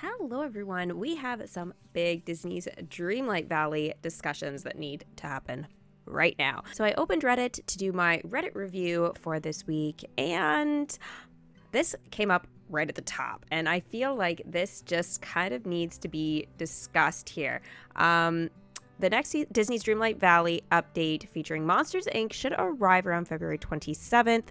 Hello, everyone. We have some big Disney's Dreamlight Valley discussions that need to happen right now. So I opened Reddit to do my Reddit review for this week, and this came up right at the top. And I feel like this just kind of needs to be discussed here. The next Disney's Dreamlight Valley update featuring Monsters, Inc. should arrive around February 27th.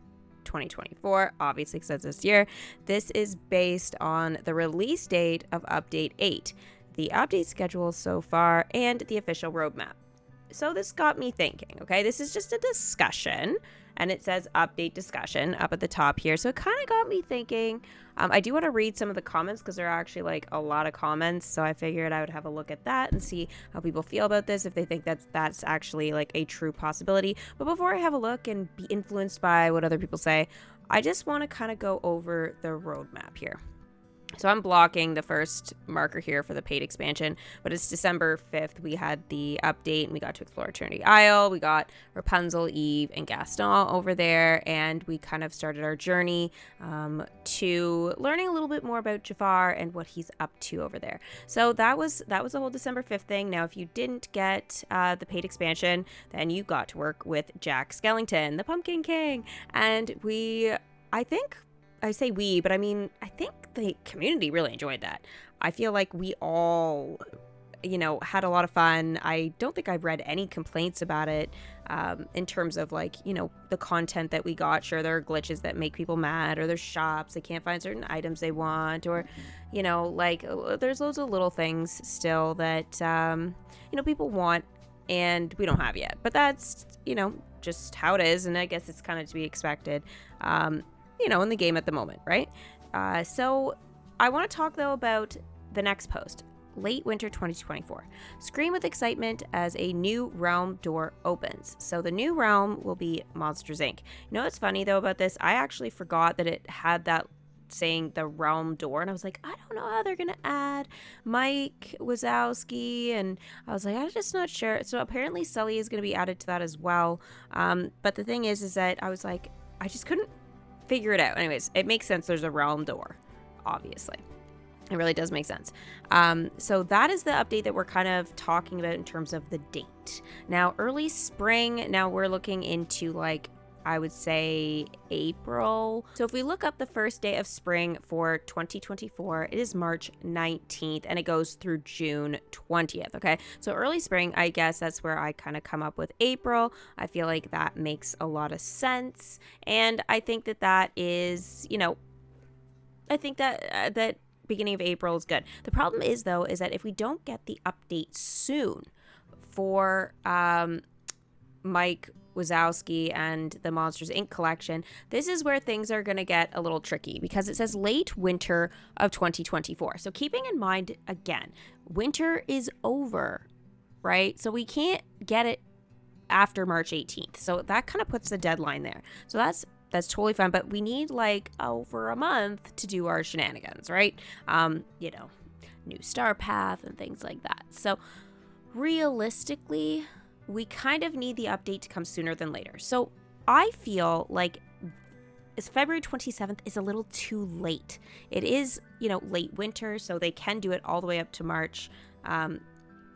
2024, obviously because it's this year. This is based on the release date of Update 8, the update schedule so far, and the official roadmap. So this got me thinking, okay? This is just a discussion, and it says update discussion up at the top here. So it kind of got me thinking. I do want to read some of the comments because there are actually like a lot of comments. So I figured I would have a look at that and see how people feel about this, if they think that's actually like a true possibility. But before I have a look and be influenced by what other people say, I just want to kind of go over the roadmap here. So I'm blocking the first marker here for the paid expansion, but it's December 5th. We had the update and we got to explore Eternity Isle. We got Rapunzel, Eve, and Gaston over there, and we kind of started our journey to learning a little bit more about Jafar and what he's up to over there. So that was the whole December 5th thing. Now, if you didn't get the paid expansion, then you got to work with Jack Skellington, the Pumpkin King, and I think the community really enjoyed that. I feel like we all, had a lot of fun. I don't think I've read any complaints about it in terms of the content that we got. Sure, there are glitches that make people mad, or there's shops they can't find certain items they want, or, there's loads of little things still that, people want and we don't have yet. But that's, just how it is. And I guess it's kind of to be expected. In the game at the moment, right? So I want to talk, though, about the next post. Late winter 2024. Scream with excitement as a new realm door opens. So the new realm will be Monsters, Inc. What's funny, though, about this? I actually forgot that it had that saying the realm door, and I was like, I don't know how they're gonna add Mike Wazowski, and I was like, I'm just not sure. So apparently Sully is gonna be added to that as well. But the thing is that I was like, I just couldn't figure it out. Anyways, it makes sense. There's a realm door, obviously. It really does make sense. So that is the update that we're kind of talking about in terms of the date. Now, early spring, now we're looking into I would say April. So if we look up the first day of spring for 2024, it is March 19th and it goes through June 20th. Okay. So early spring, I guess that's where I kind of come up with April. I feel like that makes a lot of sense. And I think that is, I think that beginning of April is good. The problem is, though, is that if we don't get the update soon for Mike Wazowski and the Monsters, Inc. collection, this is where things are going to get a little tricky because it says late winter of 2024. So keeping in mind, again, winter is over, right? So we can't get it after March 18th. So that kind of puts the deadline there. So that's totally fine, but we need over a month to do our shenanigans, right? New star path and things like that. So realistically, we kind of need the update to come sooner than later. So I feel like February 27th is a little too late. It is, late winter, so they can do it all the way up to March, I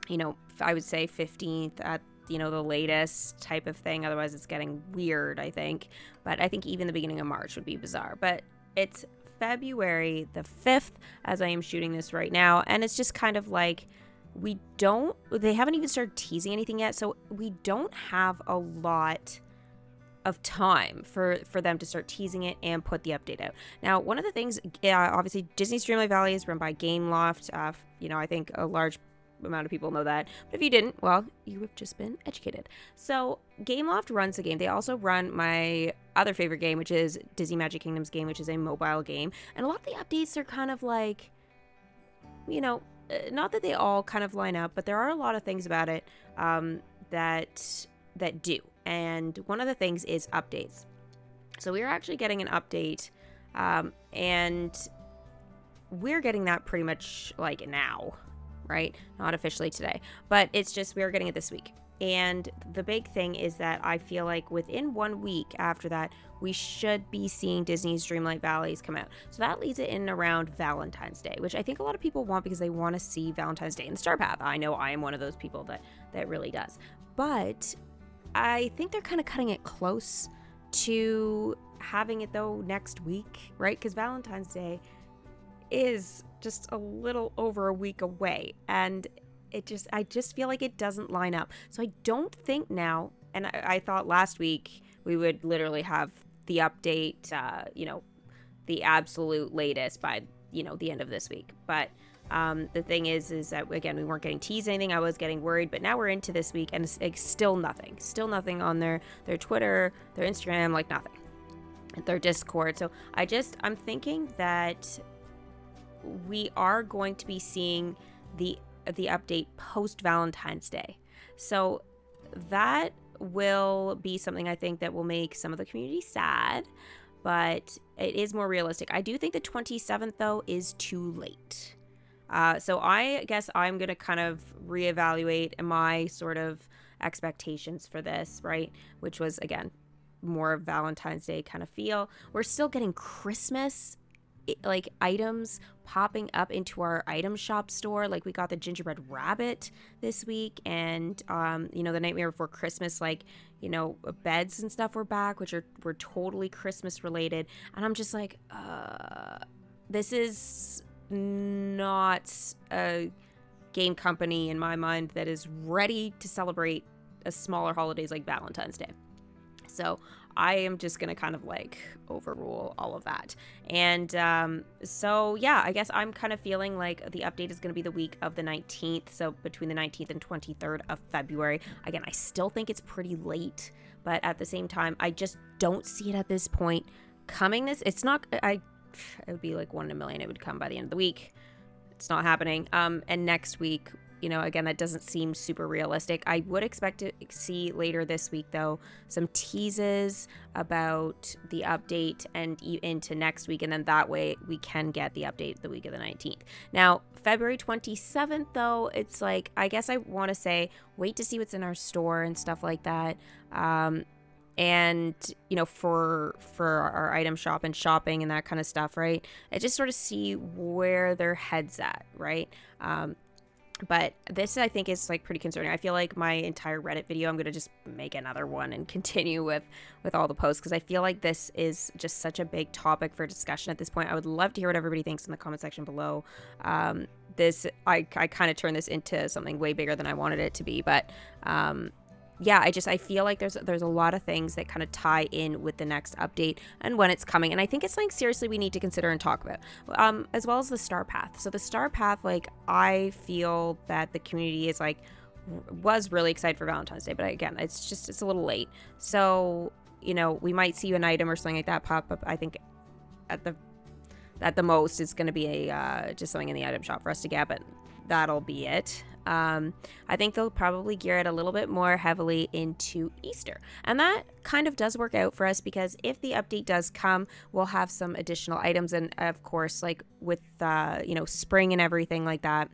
would say 15th at the latest type of thing. Otherwise it's getting weird, I think. But I think even the beginning of March would be bizarre. But it's February the 5th as I am shooting this right now. And it's just kind of they haven't even started teasing anything yet. So we don't have a lot of time for them to start teasing it and put the update out. Now, one of the things, obviously Disney's Dreamlight Valley is run by Gameloft. I think a large amount of people know that, but if you didn't, well, you have just been educated. So Gameloft runs the game. They also run my other favorite game, which is Disney Magic Kingdom's game, which is a mobile game, and a lot of the updates are kind of not that they all kind of line up, but there are a lot of things about it that do, and one of the things is updates. So we're actually getting an update, and we're getting that pretty much now, right? Not officially today, but it's just we're getting it this week. And the big thing is that I feel like within 1 week after that, we should be seeing Disney's Dreamlight Valleys come out. So that leads it in around Valentine's Day, which I think a lot of people want because they want to see Valentine's Day in the Star Path. I know I am one of those people that really does. But I think they're kind of cutting it close to having it, though, next week, right? Because Valentine's Day is just a little over a week away. And I just feel like it doesn't line up. So I don't think now, and I thought last week we would literally have the update, the absolute latest by, the end of this week. But the thing is that, again, we weren't getting teased anything. I was getting worried, but now we're into this week and it's like still nothing on their Twitter, their Instagram, like nothing, their Discord. So I'm thinking that we are going to be seeing the update post Valentine's Day. So that will be something I think that will make some of the community sad, but it is more realistic. I do think the 27th, though, is too late. So I guess I'm going to kind of reevaluate my sort of expectations for this, right? Which was, again, more Valentine's Day kind of feel. We're still getting Christmas like items popping up into our item shop store. Like we got the gingerbread rabbit this week, and the Nightmare Before Christmas, like, beds and stuff were back, which were totally Christmas related. And I'm just like, this is not a game company in my mind that is ready to celebrate a smaller holidays like Valentine's Day. So I am just going to kind of like overrule all of that. And so, yeah, I guess I'm kind of feeling like the update is going to be the week of the 19th. So between the 19th and 23rd of February. Again, I still think it's pretty late, but at the same time, I just don't see it at this point coming. It would be like 1 in a million. It would come by the end of the week. It's not happening. And next week, again, that doesn't seem super realistic. I would expect to see later this week, though, some teases about the update and into next week. And then that way we can get the update the week of the 19th. Now, February 27th, though, it's like, I guess I want to say, wait to see what's in our store and stuff like that. And, for our item shop and shopping and that kind of stuff, right? I just sort of see where their head's at, right? But this, I think, is like pretty concerning. I feel like my entire Reddit video, I'm going to just make another one and continue with all the posts, because I feel like this is just such a big topic for discussion at this point. I would love to hear what everybody thinks in the comment section below. I kind of turned this into something way bigger than I wanted it to be. But yeah, I feel like there's a lot of things that kind of tie in with the next update and when it's coming. And I think it's something seriously we need to consider and talk about, as well as the Star Path. So the Star Path, like, I feel that the community is like, was really excited for Valentine's Day. But again, it's a little late. So, we might see an item or something like that pop up. I think at the most it's going to be just something in the item shop for us to get, but that'll be it. I think they'll probably gear it a little bit more heavily into Easter. And that kind of does work out for us, because if the update does come, we'll have some additional items. And of course, like with, spring and everything like that,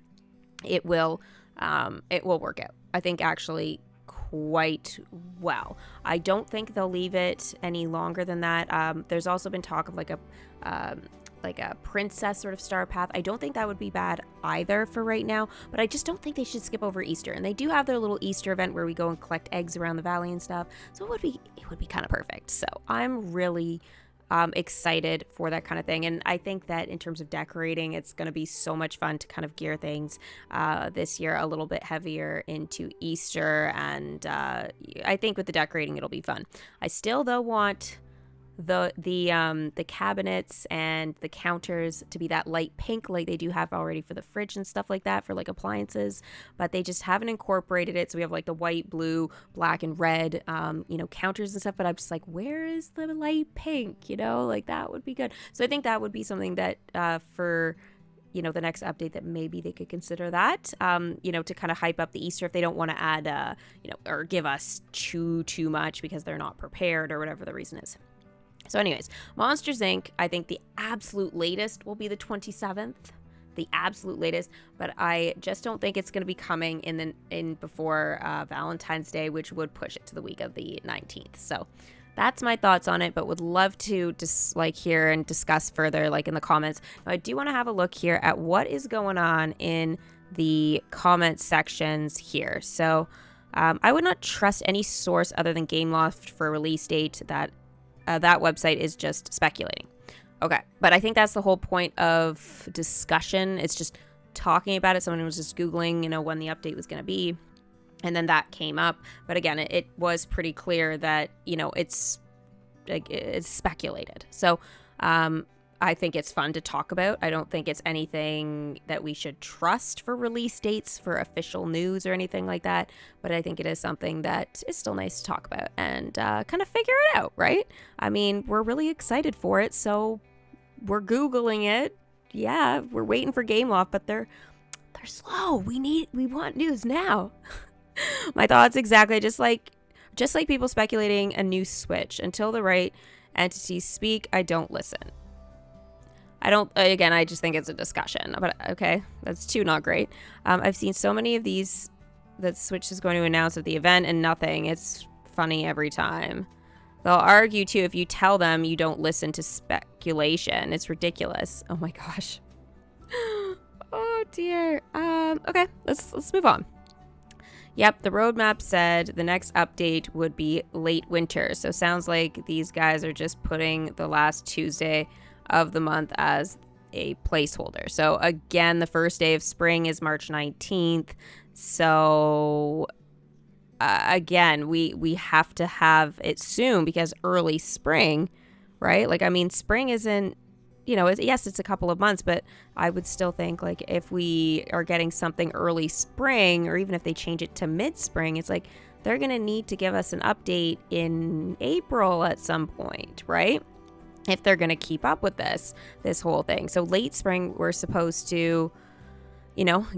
it will work out, I think, actually quite well. I don't think they'll leave it any longer than that. There's also been talk of like a princess sort of Star Path. I don't think that would be bad either for right now, but I just don't think they should skip over Easter. And they do have their little Easter event where we go and collect eggs around the valley and stuff. So it would be kind of perfect. So I'm really excited for that kind of thing. And I think that in terms of decorating, it's going to be so much fun to kind of gear things this year a little bit heavier into Easter. And I think with the decorating, it'll be fun. I still, though, want the cabinets and the counters to be that light pink like they do have already for the fridge and stuff like that for like appliances, but they just haven't incorporated it. So we have like the white, blue, black, and red counters and stuff, but I'm just like, where is the light pink? Like that would be good. So I think that would be something that for the next update, that maybe they could consider that, to kind of hype up the Easter if they don't want to add or give us too much because they're not prepared or whatever the reason is. So anyways, Monsters Inc., I think the absolute latest will be the 27th. the absolute latest, but I just don't think it's going to be coming in before Valentine's Day, which would push it to the week of the 19th. So that's my thoughts on it, but would love to just hear and discuss further in the comments. Now, I do want to have a look here at what is going on in the comment sections here. So I would not trust any source other than Gameloft for a release date. That website is just speculating. Okay, but I think that's the whole point of discussion. It's just talking about it. Someone was just Googling, when the update was going to be, and then that came up. But again, it was pretty clear that, it's speculated. So I think it's fun to talk about. I don't think it's anything that we should trust for release dates for official news or anything like that. But I think it is something that is still nice to talk about and kind of figure it out, right? I mean, we're really excited for it, so we're Googling it. Yeah, we're waiting for Gameloft, but they're slow. We want news now. My thoughts exactly, just like people speculating a new Switch. Until the right entities speak, I don't listen. I just think it's a discussion, but okay, that's too not great. I've seen so many of these that Switch is going to announce at the event and nothing. It's funny every time. They'll argue too if you tell them you don't listen to speculation. It's ridiculous. Oh my gosh. Oh dear. Okay, let's move on. Yep, the roadmap said the next update would be late winter. So sounds like these guys are just putting the last Tuesday of the month as a placeholder. So again, the first day of spring is March 19th. So again, we have to have it soon because early spring, right? Spring isn't, yes, it's a couple of months, but I would still think if we are getting something early spring, or even if they change it to mid-spring, it's they're going to need to give us an update in April at some point, right? If they're going to keep up with this whole thing. So late spring, we're supposed to,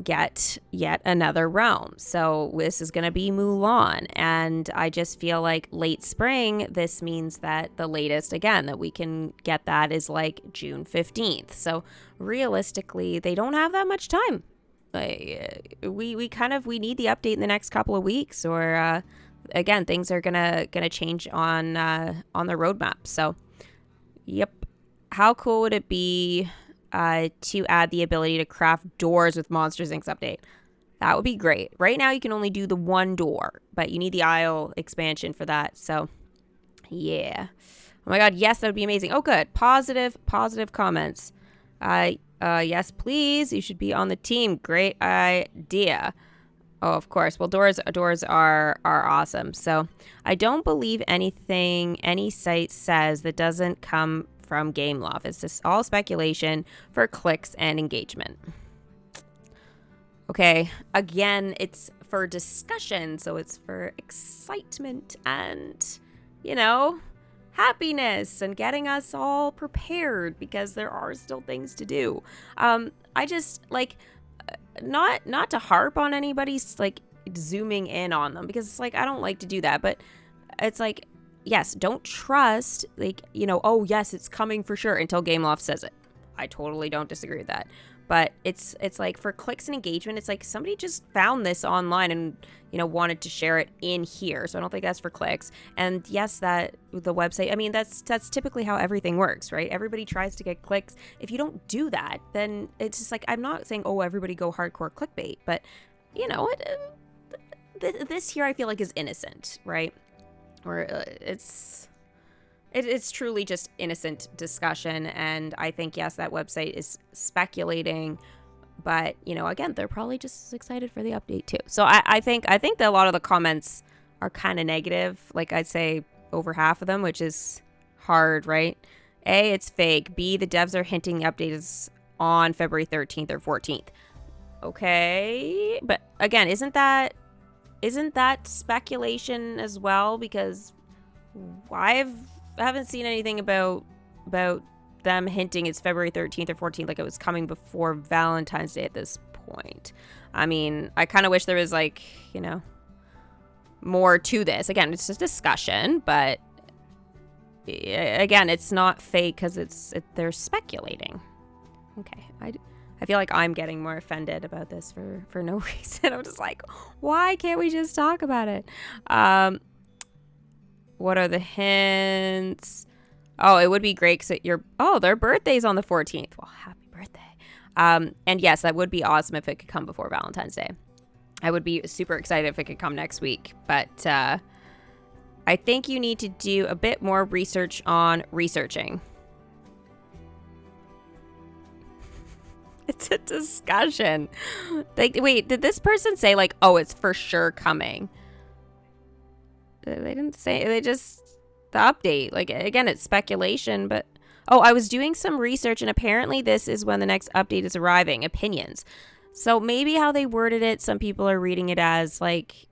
get yet another realm. So this is going to be Mulan. And I just feel like late spring, this means that the latest, again, that we can get that is June 15th. So realistically, they don't have that much time. We need the update in the next couple of weeks, or again, things are gonna change on the roadmap. So yep. How cool would it be to add the ability to craft doors with Monsters Inc.'s update? That would be great. Right now, you can only do the one door, but you need the aisle expansion for that. So, yeah. Oh my God, yes, that would be amazing. Oh, good. Positive comments. Yes, please. You should be on the team. Great idea. Oh, of course. Well, doors are awesome. So I don't believe anything any site says that doesn't come from Gameloft. It's just all speculation for clicks and engagement. Okay, again, it's for discussion, so it's for excitement and, happiness and getting us all prepared because there are still things to do. I just not to harp on anybody's zooming in on them, because it's I don't like to do that, but it's yes, don't trust oh yes, it's coming for sure until Gameloft says it. I totally don't disagree with that, but it's for clicks and engagement, it's somebody just found this online and wanted to share it in here, so I don't think that's for clicks. And yes, that the website, I mean, that's typically how everything works, right? Everybody tries to get clicks. If you don't do that, then it's just I'm not saying everybody go hardcore clickbait, but this here I feel is innocent, right? Or it's truly just innocent discussion. And I think, yes, that website is speculating, but again, they're probably just as excited for the update too. So I think that a lot of the comments are kind of negative. I'd say over half of them, which is hard, right? A, it's fake. B, the devs are hinting the update is on February 13th or 14th. Okay, but again, isn't that speculation as well? Because I haven't seen anything about them hinting it's February 13th or 14th, it was coming before Valentine's Day at this point. I mean, I kind of wish there was more to this. Again, it's just discussion, but again, it's not fake because they're speculating. Okay, I I feel like I'm getting more offended about this for no reason. I'm just like, why can't we just talk about it? What are the hints? Oh, it would be great because their birthday's on the 14th. Well, happy birthday. And yes, that would be awesome if it could come before Valentine's Day. I would be super excited if it could come next week. But I think you need to do a bit more research on researching. It's a discussion. Wait, did this person say like, oh, it's for sure coming? They didn't say, the update. Like, again, it's speculation, but... Oh, I was doing some research, and apparently this is when the next update is arriving. Opinions. So maybe how they worded it, some people are reading it as, like,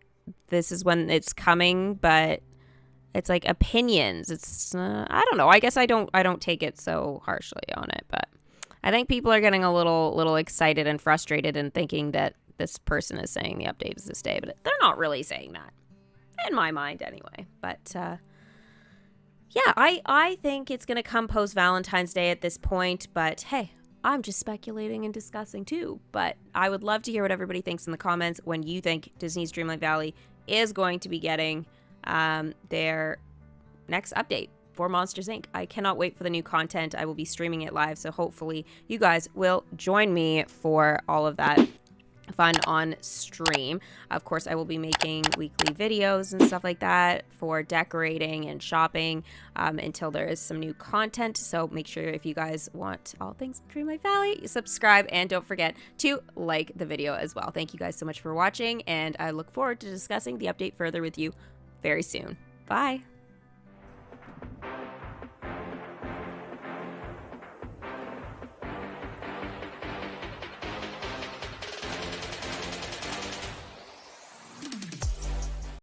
this is when it's coming, but it's like opinions. It's, I don't know. I guess I don't take it so harshly on it, but I think people are getting a little excited and frustrated and thinking that this person is saying the update is this day, but they're not really saying that. In my mind, anyway. But, yeah, I think it's going to come post-Valentine's Day at this point, but hey, I'm just speculating and discussing too. But I would love to hear what everybody thinks in the comments when you think Disney's Dreamlight Valley is going to be getting their next update for Monsters, Inc. I cannot wait for the new content. I will be streaming it live, so hopefully you guys will join me for all of that fun on stream. Of course, I will be making weekly videos and stuff like that for decorating and shopping until there is some new content. So make sure, if you guys want all things Dreamlight Valley, subscribe and don't forget to like the video as well. Thank you guys so much for watching, and I look forward to discussing the update further with you very soon. Bye.